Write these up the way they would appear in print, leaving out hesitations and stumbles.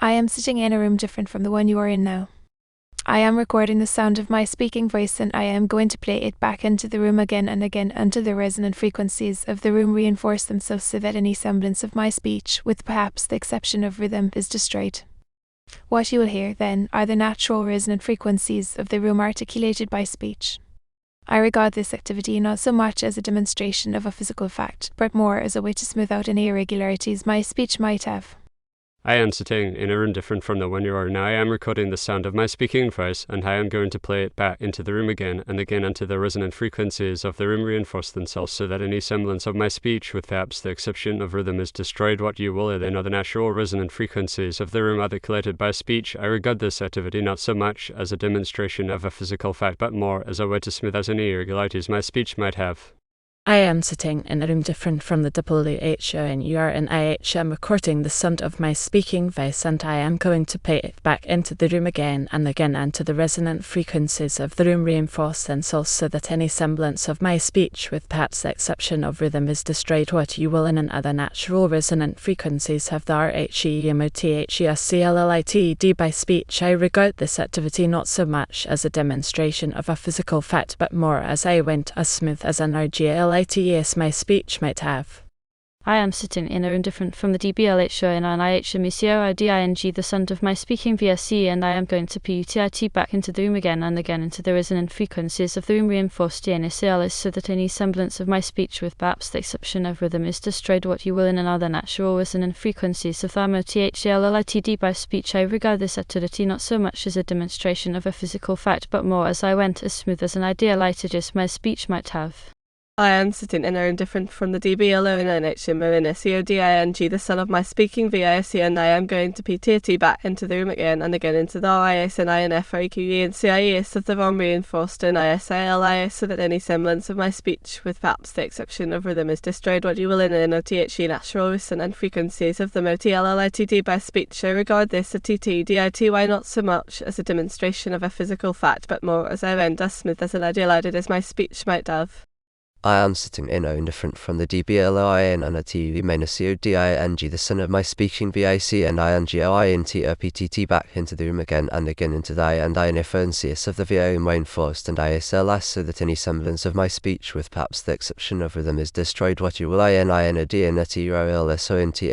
I am sitting in a room different from the one you are in now. I am recording the sound of my speaking voice, and I am going to play it back into the room again and again until the resonant frequencies of the room reinforce themselves so that any semblance of my speech, with perhaps the exception of rhythm, is destroyed. What you will hear, then, are the natural resonant frequencies of the room articulated by speech. I regard this activity not so much as a demonstration of a physical fact, but more as a way to smooth out any irregularities my speech might have. I am sitting in a room different from the one you are now. I am recording the sound of my speaking voice, and I am going to play it back into the room again and again until the resonant frequencies of the room reinforce themselves so that any semblance of my speech, with perhaps the exception of rhythm, is destroyed. What you will then are the natural resonant frequencies of the room articulated by speech. I regard this activity not so much as a demonstration of a physical fact, but more as a way to smooth out any irregularities my speech might have. I am sitting in a room different from the WHO, and you are in IH. I am recording the sound of my speaking voice, and I am going to play it back into the room again and again until the resonant frequencies of the room reinforce themselves so that any semblance of my speech, with perhaps the exception of rhythm, is destroyed. What you will in and other natural resonant frequencies have the RHEMOTHESCLLITD by speech. I regard this activity not so much as a demonstration of a physical fact, but more as I went as smooth as an RGLITES my speech might have. I am sitting in a room different from the DBLHO and an IHMUCOIDING, the sound of my speaking VSC, and I am going to PUTIT back into the room again and again into the resonant frequencies of the room reinforced DNSCLS so that any semblance of my speech, with perhaps the exception of rhythm, is destroyed. What you will in another natural resonant frequencies of THLLITD by speech. I regard this activity not so much as a demonstration of a physical fact, but more as I went as smooth as an idealized my speech might have. I am sitting in a room different from the DBLO and NHMO and SEODING, the son of my speaking VISC, and I am going to PTT back into the room again and again into the IS and INFREQE and CIS of the ROM reinforced and ISILIS so that any semblance of my speech, with perhaps the exception of rhythm, is destroyed. What you will in NOTHE natural resonant frequencies of the MOTLLITD by speech. I regard this a TTDITY not so much as a demonstration of a physical fact, but more as I render smooth as an idealized as my speech might have. I am sitting in a room different from the DBLOIN and a TV CODING, the son of my speaking VIC and INGOINTOPTT back into the room again and again into the and INFRNCS of the VI room reinforced and ISLS so that any semblance of my speech, with perhaps the exception of rhythm, is destroyed. What you will ININOD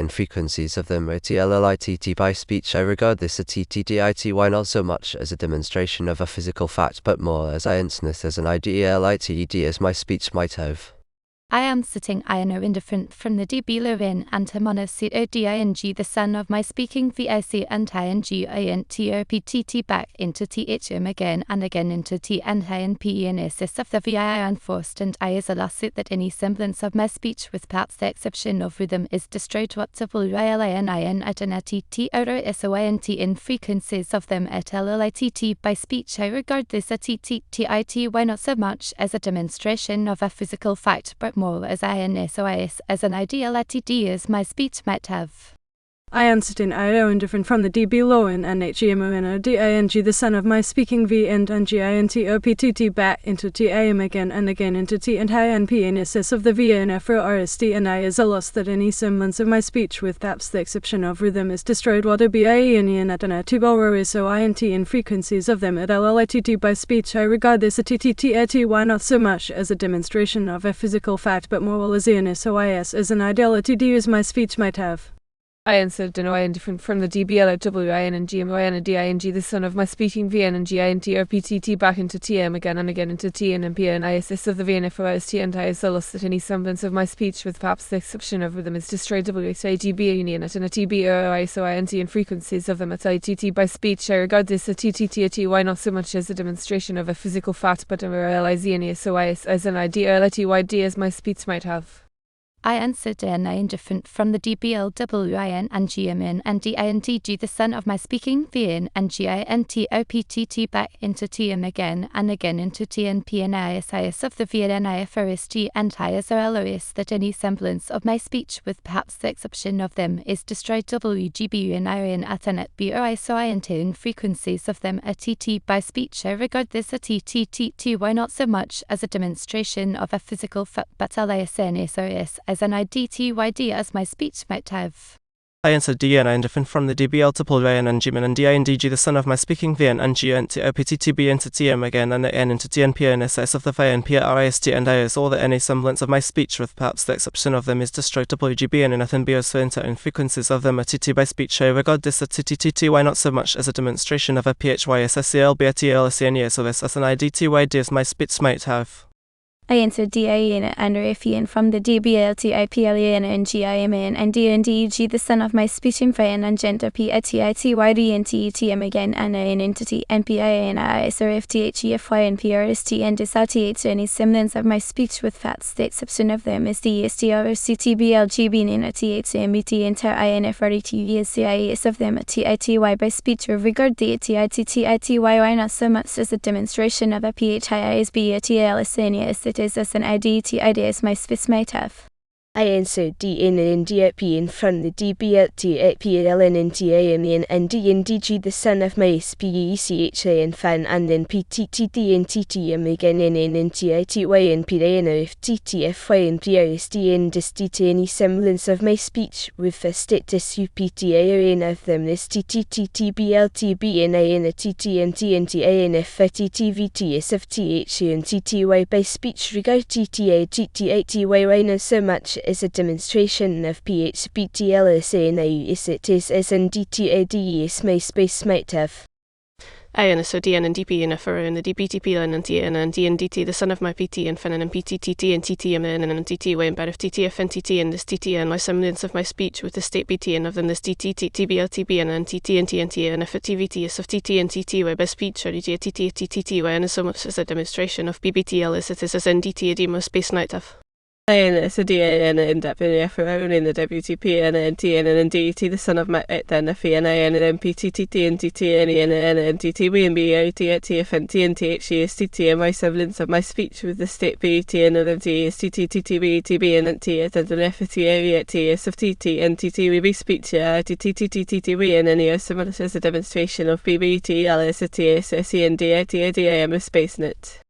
and frequencies of the MOTLLITT by speech. I regard this a TTDITY not so much as a demonstration of a physical fact, but more as I insmith as an IDELITED as my speech might have. I am sitting indifferent from the DBLON and CODING, the son of my speaking VIC and INGINTOPTT back into THM again and again into T and INPENSS of the VI enforced and ISLS so that any semblance of my speech, with perhaps the exception of rhythm, is destroyed. What WILININ SOINT in frequencies of them at LLITT by speech. I regard this a TTTITY not so much as a demonstration of a physical fact, but more as INSOIS as an idealitd as my speech might have. I am sitting indifferent from the DBLO and NHEMONODING, the son of my speaking V and GINTOPTT back into TIM again and again into T and INPNSS of the VNFRORST and ISLS that any semblance of my speech, with perhaps the exception of rhythm, is destroyed. What OBIENIAN at an ATUBOROISOINT in frequencies of them at LLITT by speech. I regard this a TTTITY not so much as a demonstration of a physical fact, but more as INSOIS as an idealitd as my speech might have. I answered indifferent from the DBLOWIN and GMOINDING, the son of my speaking VN and GINTOPTT back into TM again and again into T and MP and ISS of the VNFOST and ISLS that any semblance of my speech, with perhaps the exception of rhythm, is destroyed. WHAGB union at an ATBOISOINT and frequencies of them at ITT by speech. I regard this a TTTITY not so much as a demonstration of a physical fact, but a RLIZNESOIS as an IDLITYD as my speech might have. I answered indifferent from the DBLWIN and GMN and DINTG, the son of my speaking VN and GINTOPTT back into TM again and again into TNP and ISIS of the VNIFRST and ISOLOS that any semblance of my speech, with perhaps the exception of them, is destroyed. WGBUNIN at an BOISOINT in frequencies of them at TT by speech. I regard this a TTTTY not so much as a demonstration of a physical fact, but LISNSOS as an IDTYD as my speech might have. I enter D and I different from the DBL tuple I and G and D I and DG the son of my speaking V and G and OPTTB into TM again and the N into TNP and SS of the phi and PRIST and I is all that any semblance of my speech with perhaps the exception of them is destroyed WGB and nothing bios for inter frequencies of them are TT by speech. I regard this as TTTTY not so much as a demonstration of a PHYSSCL BATLSN so this as an IDTYD as my speech might have. I enter DIN and RFN from the DBLTIPLAN and GIMN and DNDG the son of my speaking fan and gender PATITYDNTETM again and an entity NPIN ISRFTHEFY and PRST and disRTH any semblance of my speech with facts the exception of them is DSTRCTBLGB in a THMBT enter INFRETVSCIS of them a TITY by speech or regard the TITTITYY not so much as a demonstration of a PHISB a TLSN it is as an IDTID as my speech might have. I answer DN and DIP from the DBLTIPLN and TIMN and DNDG the son of my SPECHA and fan and then PTTT and TTM again and TITY and PRAN if TTFY and PRSD and distit any semblance of my speech with a status UPTA and of them this TTTTBLTB and IN a TTNT and TINF TTVTS of THA and TTY by speech regard TTA GTATY no so much is a demonstration of PHBTLSNAU is it is as in DTAD is my space might have. I and so DN and DP and FR and the DPTP and TN and DNDT the son of my PT and FN and PTTT and TTMN and TTY and bad of TTF and TT and this TTN my semblance of my speech with the state BT and of them this DTTBLTB and TT and TNT and FTVT is of TT and TTY by speech or DTTTTY and so much as a demonstration of BBTL as it is as NDTAD my space night of. I and so DN and WFO in the WTP and TN and DT the son of my then FN and PTTT and TTN and TTB and BATF and TNTH is TT and my semblance of my speech with the state BT and of T is TTTB TB and T and the FTA T is of TT and TTB speech TTTTTB and any similar as a demonstration of BBT LSTS and DITADIM SpaceNet.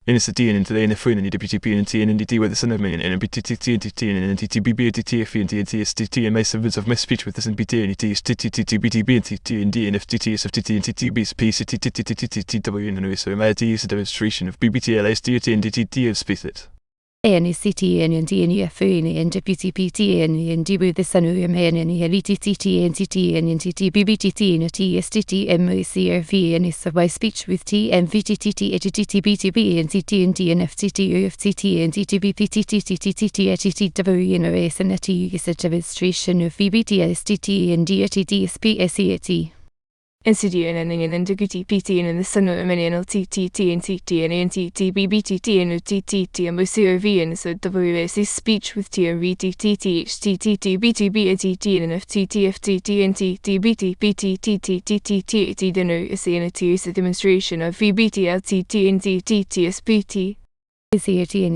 In a D and into the NFO and the WTP and T and NDT with the son of me and PTTT and TT and TTBB and TTF and TNTSTT and my semblance of my speech with this and BT and T is TTTBTB and TT and D and FTTS of TT and TTB's PCTTTTTW and so my D is a demonstration of BBTLST and DTT of SpaceNet. NCT and DNUFO and WTPT and DB the son of man and LTTT and TT and TTBBTT and TSTT and MCRV and is by speech with T and VTTT HTTBTB and TT and DNFTT UFTT and TTBPTTTTT HTTW and OS and T is a demonstration of VBTSTT and DRTDSPSET. NCD and NTQTPT and the son of many and LTTT and TT and NTTBBTT and TTT and CRV and so WSC speech with T and VTTT HTTT BTB and TT and FTTFTT and TTBTPTTTTTT dinner is a demonstration of VBTLTT and TTTSPT. CRT and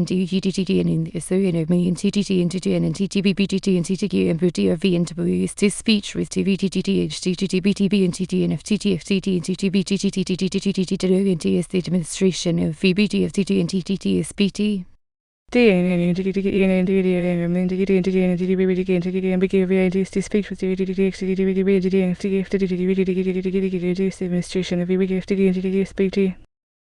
DGTT and so and TTT and TTN and TTBBTT and TTQ and DRV and W is to speech with TVTTT HTTBTB and TT and FTTFTT and TTBTTTTTTT and T is the demonstration of VBTFTT and TTTSPT. Speech with demonstration of VBTFTT and TTSPT.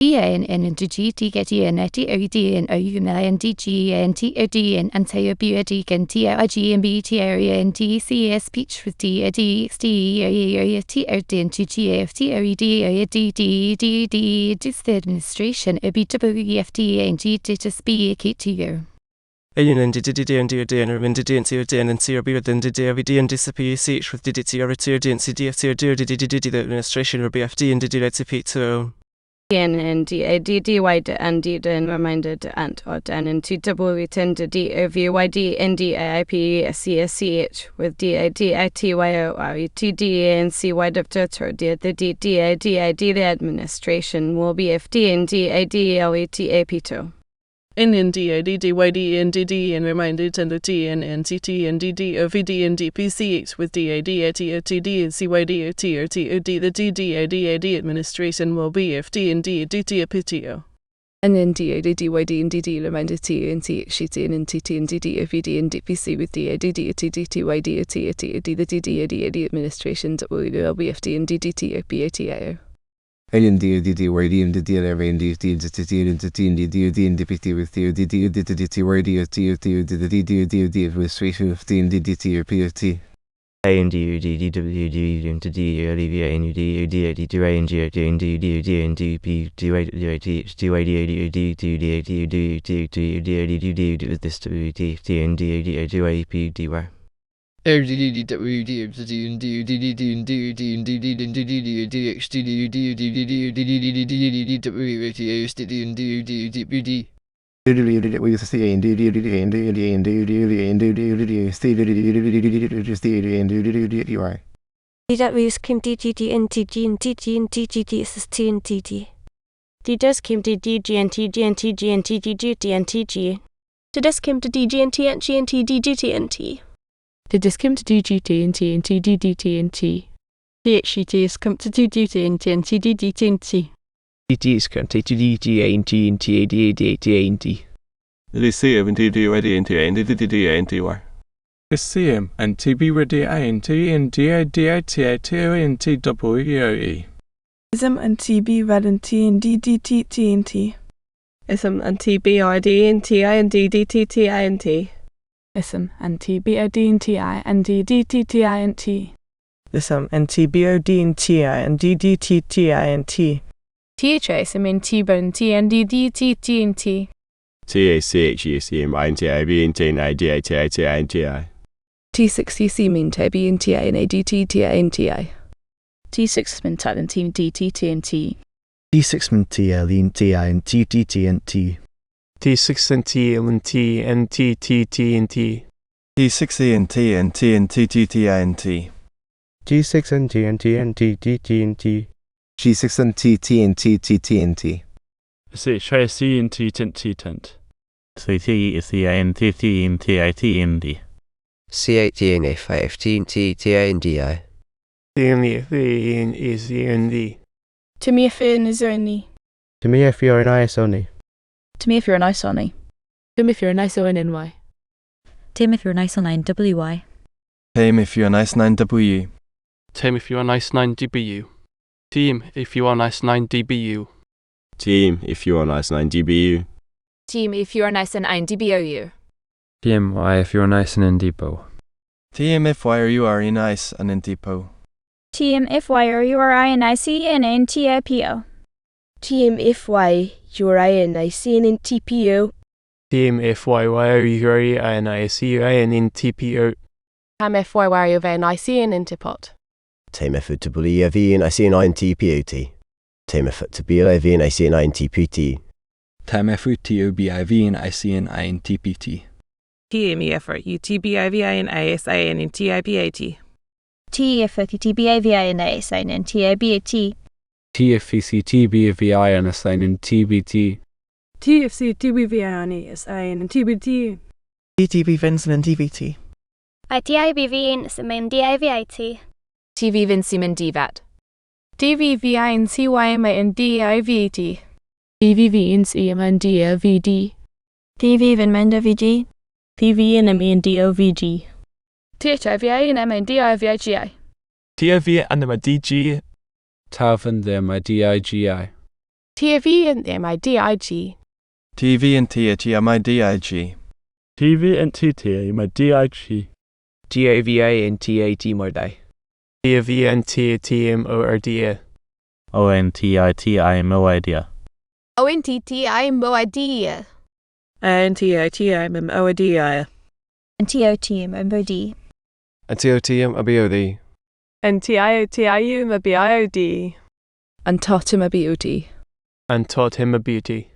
EN and GT get EN at OD and OUM and DG and TOD and Antiobiotic and TIG and BT area and TCS speech with DXD area TOD and GGF TOED area DDDD just the administration OBWEFT and G Digitus BAKTO. Alien and DDD and DOD and RMDD and COD and CRB with DDD and DCPUCH with DDT or TOD and CDF TOD DDD the administration or BFD and DDT and DADD and D and reminded and odd and TW tend D OVYD NDIP SCSCH with DIDITYO RETD and CY Dr. the DDIDID the administration will be FD and DIDLETAPTO. In DIDDYD and DD and reminded and T and NCT and DD OVD and DPCH with DIDITOTD and CYDOT or TOD the DDIDID administration will be FD and DDTAPTO. And then DAD, DYD, and DD, reminder T, and THCT, and NTT, and DD, OVD, and DPC with DAD, TD, TYD, AT, the DD, AD administration, WLBFD, and DDT, OPATIO. And DDYD, and DDLV, and DFT, and DTT, and DT, and DDOD, and DPT with DOD, DTYD, or TOT, the DDOD administration of D and DDT, or POT. A and D, DWD, and D, Olivia, and UD, DAD, DY, and GOD, and DUD, and DP, DY, DYD, DD, with this to T, and DAD, DYP, DY. DWs came DGD and TG and TG and TGD is T and TG. DJs came to DG and TG and TG and TGGT and TG. DJs came to DG and T and G and TGGT and T. DJs came to DGT and T and TDDT and T. DHCTs come to DGT and T and TDDT and T. DTs come to DGA and T and TADADATA and T. DCM and DDYD and T and DDDA and TY. SCM and TBRDINT and DIDITATO and TWEOE. ISM and TB red and T and DDTT and T. ISM and TBID and TI and DDTTI and T. ISM and TBOD and TI and DDTTI and T. ISM and TBOD and TI and DDTTI and T. THISM and TBO and T and DDTT and T. TACHECM and TIB and T and IDITITI and TI. T6CC mean TB and TI and ADTTI and TI. T6 min tal and T DTT and T. T6 min TL and TI and TTT and T. T6 and T and T and TTT and T. T6E and T and T and TTTI and T. G6 and T and T and TTT and T. G6 and TT and TTT and T. C and T tent T tent. CT is the and TT and TIT and D. CAT and FIFT and T, TA and DI. T and the FA and is the and D. To me if it is only. To me if you're an IS only. To me if you're an IS only. To me if you're an ISO and NY. Tim if you're an ISO 9 WY. Tim if you're an IS 9 W. Tim if you're an IS 9 DBU. Team if you're an IS 9 DBU. Team if you're an IS 9 DBU. Team if you're an IS 9 DBOU. TMY if you're an IS and Depot. TMFY or you are in IS and in Depot. TMFY or you are INIC and in TPO. TMFY you are INIC and in TPO. TMFYY or you are INIC and in TPO. TMFYY you are INIC and in TPOT. TMFW and IC and TPOT. TMFW and IC and TPT. TMFUTOBIV and IC and TPT. TMEF UTBIVI and ISA and in TIPAT. TFUTBIVI and ISA and in TIBAT. TFCTBVI and assign in TBT. TFCTBVI and ISA and in TBT. TTB Vincent and DVT. ITIBV and Simen DIVIT. TV Vincim and DVAT. DVVI and CYM and DIVT. DVV and CM and DLVD. TV Vinmenda VG. TV and ME and DOVG. THIVI and M and DIVIGI. TIV and MDG. TAV and MIDIGI. TV and MIDIG. TV and THMIDIG. TV and TTMIDIG. GAVA and TAT Mordai. TAV and TTMORDA. ONTITIMOIDIA. ONTTIMOIDIA. And TITIMOIDIA. And TOTMOD. And TOTMABOD. And TIOTIUMABIOD. And TOTUMABOD. And taught him a beauty.